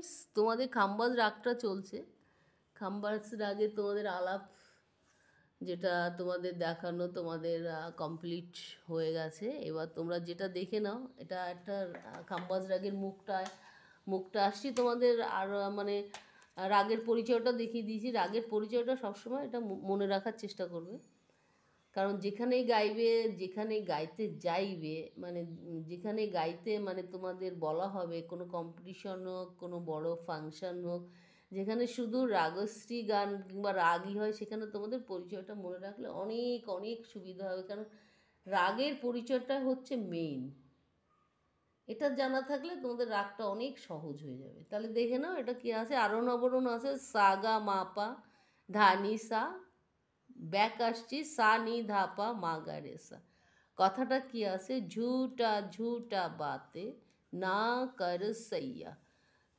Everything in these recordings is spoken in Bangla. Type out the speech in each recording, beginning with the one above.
মিনস তোমাদের খাম্বাজ রাগটা চলছে, খাম্বাজ রাগে তোমাদের আলাপ যেটা তোমাদের দেখানো তোমাদের কমপ্লিট হয়ে গেছে। এবার তোমরা যেটা দেখে নাও, এটা একটা খাম্বাজ রাগের মুখটা আসছি তোমাদের। আর মানে রাগের পরিচয়টা দেখিয়ে দিয়েছি। রাগের পরিচয়টা সবসময় এটা মনে রাখার চেষ্টা করবে, কারণ যেখানেই গাইবে, যেখানে গাইতে যাইবে, মানে যেখানে গাইতে মানে তোমাদের বলা হবে কোনো কম্পিটিশন হোক, কোনো বড় ফাংশন হোক, যেখানে শুধু রাগশ্রী গান কিংবা রাগই হয়, সেখানে তোমাদের পরিচয়টা মনে রাখলে অনেক অনেক সুবিধা হবে। কারণ রাগের পরিচয়টা হচ্ছে মেইন, এটা জানা থাকলে তোমাদের রাগটা অনেক সহজ হয়ে যাবে। তাহলে দেখে নাও এটা কি আছে। আরোহণ অবরোহণ আছে সা গা মা পা ধা নি সা, ব্যাক আসছি সা নি ধা পা মা গা রে সা। কথাটা কি আছে, ঝুটা ঝুটা বাতে না কর সইয়া,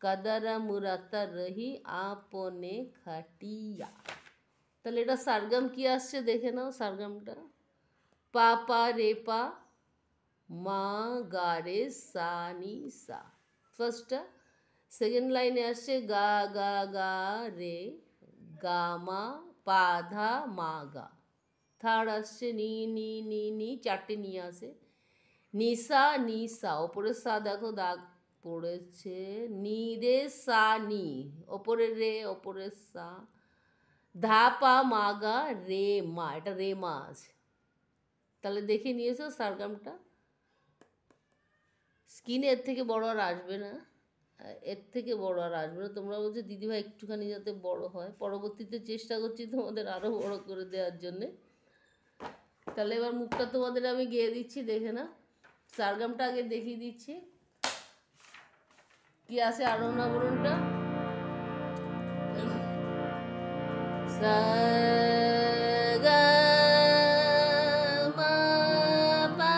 কদর মুরাতা রহি আপনে খাটিয়া। তাহলে এটা সারগম কি আসছে দেখে নাও। সারগমটা পা পা রে পা মা গা রে সা নি সা, ফার্স্টটা। সেকেন্ড লাইনে আসছে গা গা গা রে গা মা পা ধা মা গা। থার্ড আসছে নি নি নি নি, চারটে নি আসে নিসা নিসা, ওপরে সা দেখো দাগ পড়েছে, নি রে সা নি, ওপরে রে ওপরে সা, ধা পা মা গা রে মা, এটা রে মা আছে। তাহলে দেখে নিয়েছো সারগামটা। স্কিনে এর থেকে বড় আর আসবে না, এর থেকে বড় আর আসবে না। তোমরা বলছো দিদিভাই একটুখানি যাতে বড় হয়, পরবর্তীতে চেষ্টা করছি তোমাদের আরও বড় করে দেওয়ার জন্যে। তাহলে এবার মুখটা তোমাদের আমি গেয়ে দিচ্ছি, দেখে না। সারগামটা আগে দেখিয়ে দিচ্ছি কি আছে আরোহণ অবরোহণটা। সা গা মা পা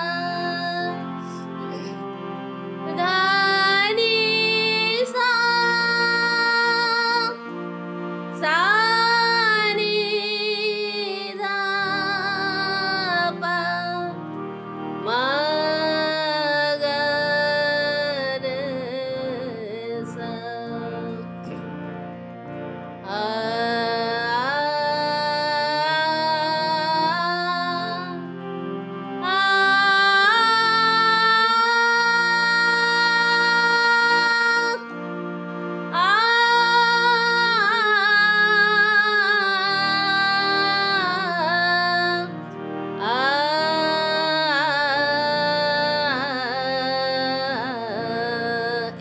ধা নি সা, সা নি ধা পা মা গা রে সা,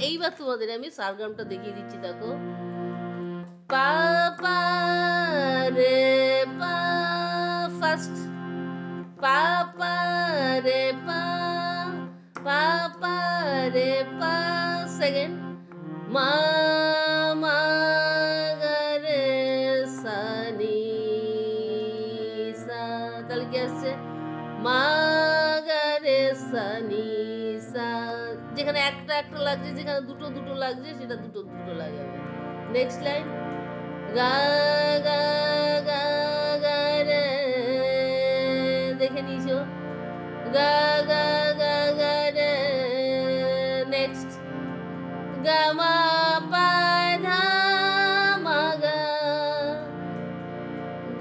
এইবার তোমাদের আমি সারগামটা দেখিয়ে দিচ্ছি, দেখো। পা পা রে পা ফার্স্ট, পা পা রে পা, পা পা রে পা সেকেন্ড, মা মা গা রে সা নি সা। তাহলে কি আসছে মা গা রে সা নি সা। যেখানে একটা একটা লাগছে, যেখানে দুটো দুটো লাগছে, সেটা দুটো দুটো লাগাবে। নেক্সট লাইন গা গা গা গা রে, দেখে নিয়েছো গা গা গা গা রে। নেক্সট গা মা পা ধা মা গা,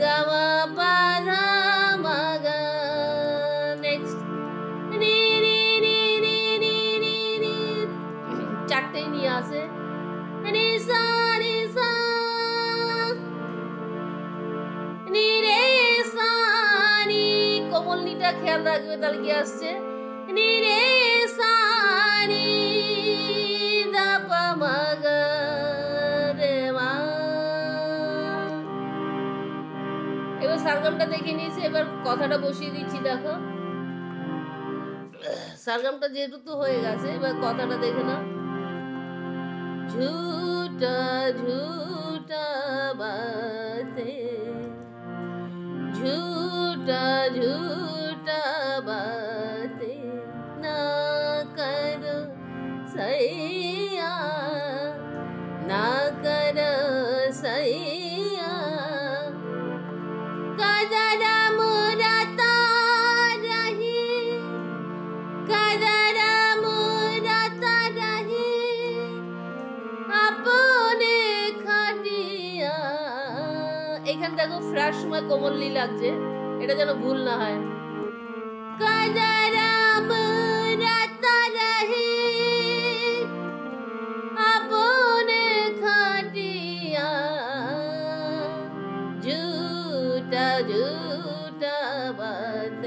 গা মা পা ধা মা গা। নেক্সট রি রি রি রি রি রি রি, চারটেই নিয়ে আসে রি সা রি সা, নি রে সা নি, কোমল নিটা খেয়াল রাখবে। তাহলে কি আসছে নি রে সা নি ধা পা মা গা রে মা। এবার সারগামটা দেখে নিয়েছি, এবার কথাটা বসিয়ে দিচ্ছি, দেখো। সারগামটা যেহেতু তো হয়ে গেছে, এবার কথাটা দেখে না। झूठा झूठा बातें, झूठा झूठा बातें ना करो सैया, ना करो सैया, कदर मुराता रही, कदर मुराता रही, अपने এখানে দেখো ফ্ল্যাশ সময় কোমললি লাগছে, এটা যেন ভুল না হয়। কাদারাম রাতা রহে আপনে খাটিয়া झूठा झूठा बात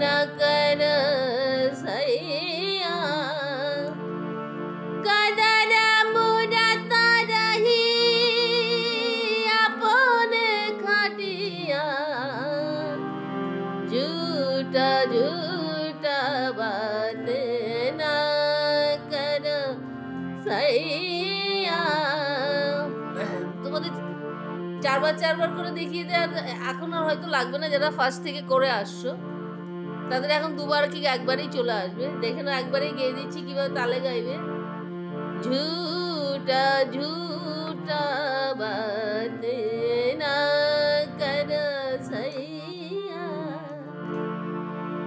न कर सैया कदर मुराता रही अपने खटिया झूठा झूठा बात न कर सैया। তোমাদের চারবার করে দেখিয়ে দেয়, এখন আর হয়তো লাগবে না। যারা ফার্স্ট থেকে করে আসছো তাদের এখন দুবার কি একবারই চলে আসবে। দেখে না, একবারেই গেয়ে দিচ্ছি কিভাবে তালে গাইবে। ঝুটা ঝুটা বাতে না কর সইয়া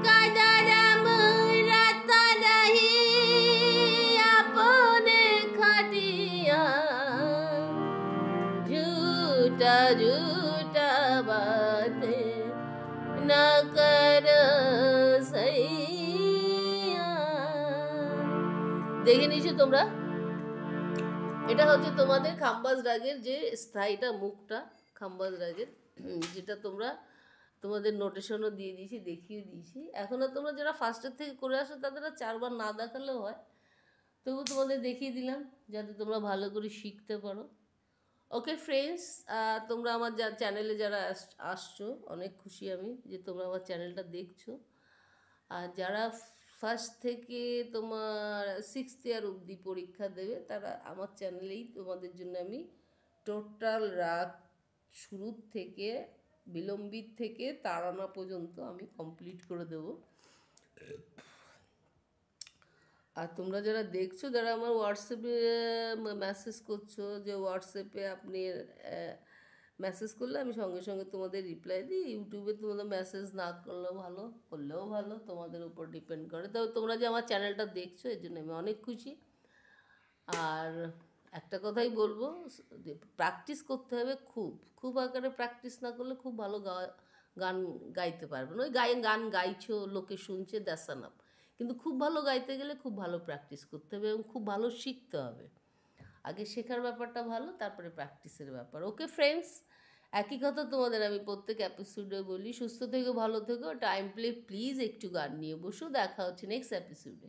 কাদারাম রাতা রহি আপনে খাটিয়া झूठा झूठा बातें न कर सैया। দেখে নিয়েছো তোমরা? এটা হচ্ছে তোমাদের খাম্বাজ রাগের যে স্থায়ীটা মুখটা, খাম্বাজ রাগের, যেটা তোমরা তোমাদের নোটেশনও দিয়ে দিয়েছি, দেখিয়ে দিয়েছি। এখনও তোমরা যারা ফার্স্টের থেকে করে আসো তাদের চারবার না দেখালেও হয়, তবু তোমাদের দেখিয়ে দিলাম যাতে তোমরা ভালো করে শিখতে পারো। ওকে ফ্রেন্ডস, তোমরা আমার চ্যানেলে যারা আসছো অনেক খুশি আমি যে তোমরা আমার চ্যানেলটা দেখছো। আর যারা ফার্স্ট থেকে তোমার 6th ইয়ার অবধি পরীক্ষা দেবে তারা আমার চ্যানেলেই তোমাদের জন্য আমি টোটাল রাগ শুরুর থেকে বিলম্বিত থেকে তাড়ানা পর্যন্ত আমি কমপ্লিট করে দেবো। আর তোমরা যারা দেখছো, যারা আমার হোয়াটসঅ্যাপে মেসেজ করছো, যে হোয়াটসঅ্যাপে আপনি মেসেজ করলে আমি সঙ্গে সঙ্গে তোমাদের রিপ্লাই দিই। ইউটিউবে তোমাদের মেসেজ না করলেও ভালো, করলেও ভালো, তোমাদের উপর ডিপেন্ড করে। তবে তোমরা যে আমার চ্যানেলটা দেখছো এর জন্য আমি অনেক খুশি। আর একটা কথাই বলবো, প্র্যাকটিস করতে হবে, খুব খুব আকারে প্র্যাকটিস না করলে খুব ভালো গান গাইতে পারবে না। ওই গান গাইছো, লোকে শুনছে, দ্যাটস এনাফ। কিন্তু খুব ভালো গাইতে গেলে খুব ভালো প্র্যাকটিস করতে হবে এবং খুব ভালো শিখতে হবে। আগে শেখার ব্যাপারটা ভালো, তারপরে প্র্যাকটিসের ব্যাপার। ওকে ফ্রেন্ডস, একই কথা তোমাদের আমি প্রত্যেক এপিসোডে বলি, সুস্থ থেকো, ভালো থেকো, টাইম প্লিজ একটু গান নিয়ে বসো। দেখা হচ্ছে নেক্সট এপিসোডে।